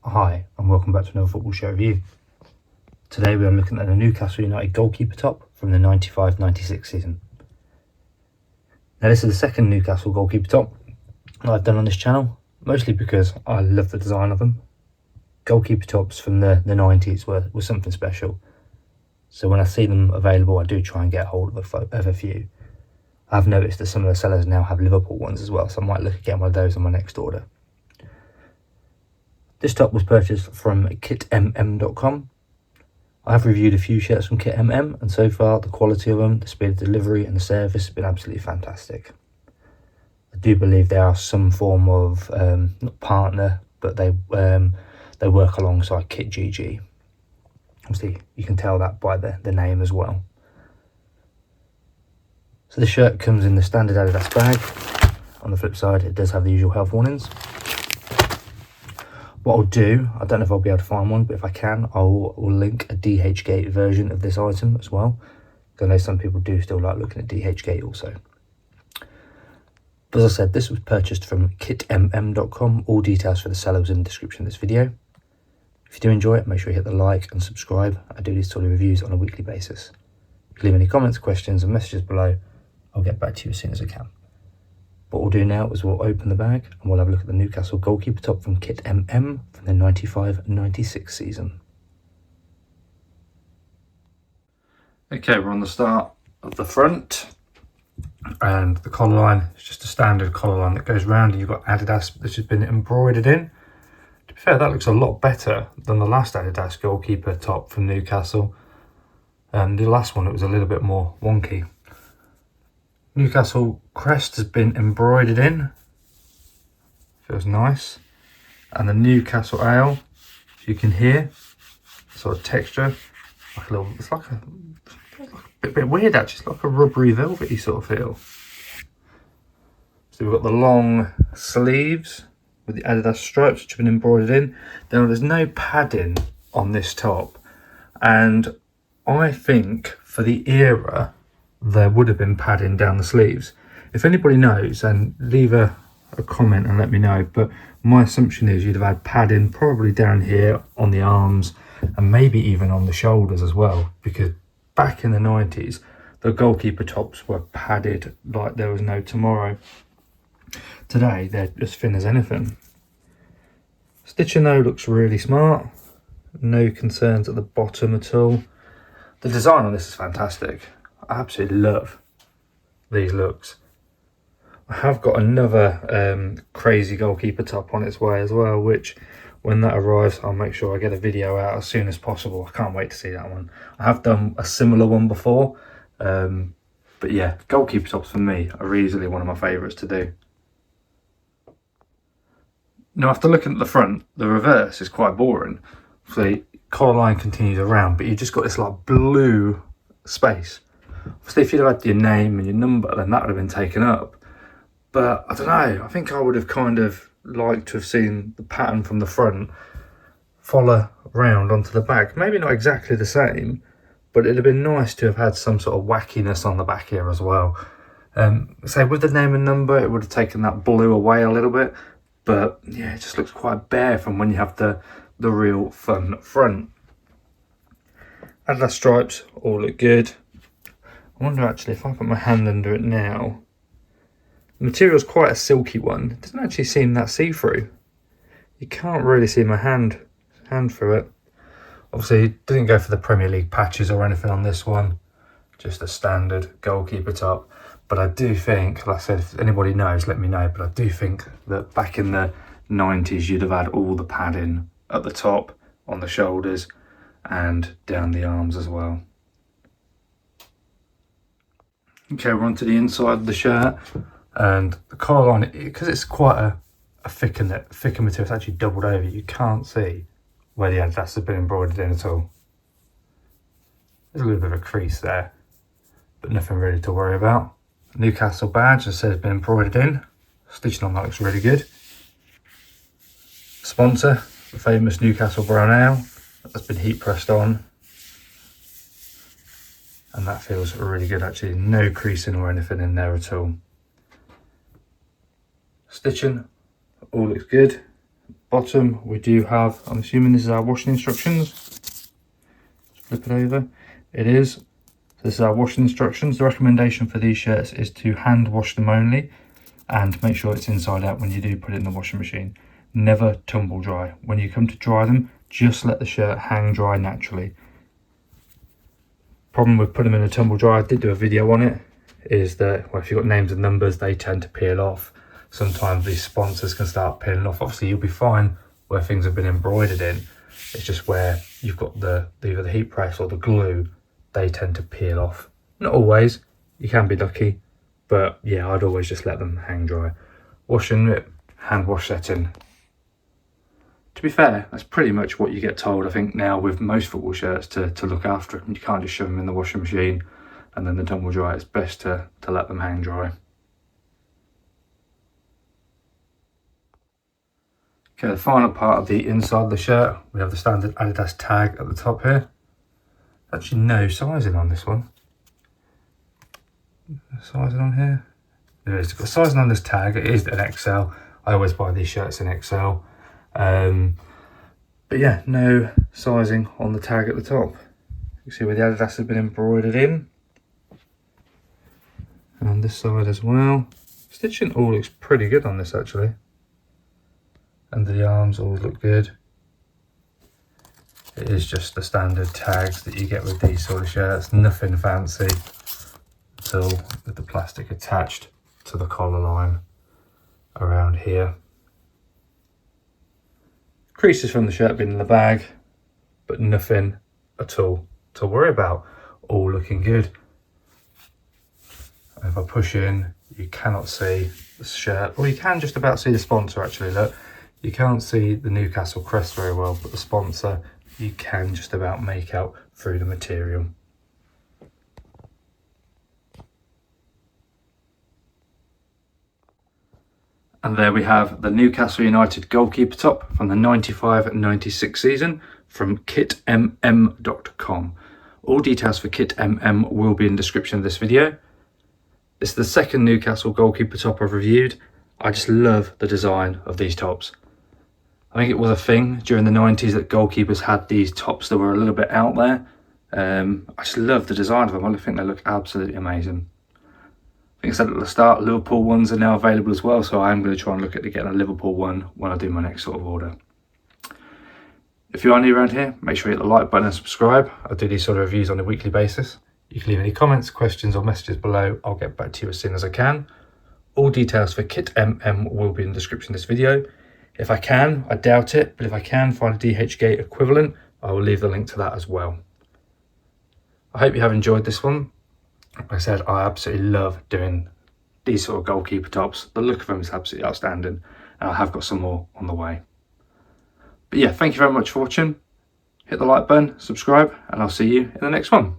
Hi and welcome back to another football show review. Today we are looking at the Newcastle United goalkeeper top from the 95-96 season. Now this is the second Newcastle goalkeeper top that I've done on this channel, mostly because I love the design of them. Goalkeeper tops from the 90s were something special, so when I see them available I do try and get hold of a few. I've noticed that some of the sellers now have Liverpool ones as well, so I might look at getting one of those on my next order. This top was purchased from kitmm.com. I have reviewed a few shirts from KitMM, and so far the quality of them, the speed of delivery and the service have been absolutely fantastic. I do believe they are some form of, not partner, but they work alongside KitGG. Obviously you can tell that by the name as well. So the shirt comes in the standard Adidas bag. On the flip side it does have the usual health warnings. What I'll do, I don't know if I'll be able to find one, but if I can, I'll link a DHgate version of this item as well. Because I know some people do still like looking at DHgate also. But as I said, this was purchased from kitmm.com. All details for the seller was in the description of this video. If you do enjoy it, make sure you hit the like and subscribe. I do these sort of reviews on a weekly basis. If you leave any comments, questions and messages below, I'll get back to you as soon as I can. What we'll do now is we'll open the bag and we'll have a look at the Newcastle goalkeeper top from KitMM from the 95-96 season. Okay, we're on the start of the front, and the collar line is just a standard collar line that goes round, and you've got Adidas which has been embroidered in. To be fair, that looks a lot better than the last Adidas goalkeeper top from Newcastle, and the last one it was a little bit more wonky. Newcastle crest has been embroidered in, feels nice, and the Newcastle ale, you can hear sort of texture, like a little, it's like a bit weird actually, it's like a rubbery velvety sort of feel. So we've got the long sleeves with the Adidas stripes which have been embroidered in. Now there's no padding on this top, and I think for the era there would have been padding down the sleeves. If anybody knows, then leave a comment and let me know, but my assumption is you'd have had padding probably down here on the arms and maybe even on the shoulders as well, because back in the 90s the goalkeeper tops were padded like there was no tomorrow. Today they're as thin as anything. Stitching though looks really smart, no concerns at the bottom at all. The design on this is fantastic. I absolutely love these looks. I have got another crazy goalkeeper top on its way as well, which when that arrives I'll make sure I get a video out as soon as possible. I can't wait to see that one. I have done a similar one before, but yeah, goalkeeper tops for me are easily one of my favourites to do. Now after looking at the front, the reverse is quite boring. So the collar line continues around, but you've just got this like blue space. Obviously if you'd have had your name and your number, then that would have been taken up. But I don't know, I think I would have kind of liked to have seen the pattern from the front follow around onto the back. Maybe not exactly the same, but it'd have been nice to have had some sort of wackiness on the back here as well. So with the name and number, it would have taken that blue away a little bit. But yeah, it just looks quite bare from when you have the real fun front. Adidas stripes all look good. I wonder actually if I put my hand under it now. The material's quite a silky one. It doesn't actually seem that see-through. You can't really see my hand through it. Obviously it didn't go for the Premier League patches or anything on this one. Just a standard goalkeeper top. But I do think, like I said, if anybody knows, let me know. But I do think that back in the 90s you'd have had all the padding at the top, on the shoulders and down the arms as well. Okay, we're on to the inside of the shirt, and the collar line, because it's quite a thicker material, it's actually doubled over, you can't see where the Adidas has been embroidered in at all. There's a little bit of a crease there, but nothing really to worry about. Newcastle badge, as I said, has been embroidered in. Stitching on that looks really good. Sponsor, the famous Newcastle Brown Ale, that's been heat pressed on. And that feels really good actually, no creasing or anything in there at all. Stitching all looks good. bottom we do have, I'm assuming this is our washing instructions. Just flip it over. It is. So this is our washing instructions. The recommendation for these shirts is to hand wash them only, and make sure it's inside out when you do put it in the washing machine. Never tumble dry. When you come to dry them, just let the shirt hang dry naturally. Problem with putting them in a tumble dryer, I did do a video on it, is that, well, if you've got names and numbers, they tend to peel off. Sometimes these sponsors can start peeling off. Obviously you'll be fine where things have been embroidered in. It's just where you've got either the heat press or the glue, they tend to peel off. Not always, you can be lucky, but yeah, I'd always just let them hang dry. Washing it, hand wash setting. To be fair, that's pretty much what you get told, I think, now with most football shirts to look after them. You can't just shove them in the washing machine and then the tumble dry. It's best to let them hang dry. Okay, the final part of the inside of the shirt, we have the standard Adidas tag at the top here. Actually no sizing on this one. Sizing on here? There is. Got sizing on this tag, it is an XL. I always buy these shirts in XL. But yeah, no sizing on the tag at the top. You can see where the Adidas has been embroidered in. And on this side as well. Stitching all looks pretty good on this actually. Under the arms all look good. It is just the standard tags that you get with these sort of shirts, nothing fancy at all, with the plastic attached to the collar line around here. Creases from the shirt being in the bag, but nothing at all to worry about. All looking good. And if I push in, you cannot see the shirt, or you can just about see the sponsor actually. Look, you can't see the Newcastle crest very well, but the sponsor you can just about make out through the material. And there we have the Newcastle United goalkeeper top from the 95-96 season from kitmm.com. All details for KitMM will be in the description of this video. This is the second Newcastle goalkeeper top I've reviewed. I just love the design of these tops. I think it was a thing during the 90s that goalkeepers had these tops that were a little bit out there. I just love the design of them. I think they look absolutely amazing. I think I said at the start, Liverpool ones are now available as well, so I am going to try and look at getting a Liverpool one when I do my next sort of order. If you are new around here, make sure you hit the like button and subscribe. I do these sort of reviews on a weekly basis. You can leave any comments, questions or messages below. I'll get back to you as soon as I can. All details for KitMM will be in the description of this video. If I can, I doubt it, but if I can find a DHgate equivalent, I will leave the link to that as well. I hope you have enjoyed this one. Like I said, I absolutely love doing these sort of goalkeeper tops. The look of them is absolutely outstanding, and I have got some more on the way. But yeah, thank you very much for watching. Hit the like button, subscribe, and I'll see you in the next one.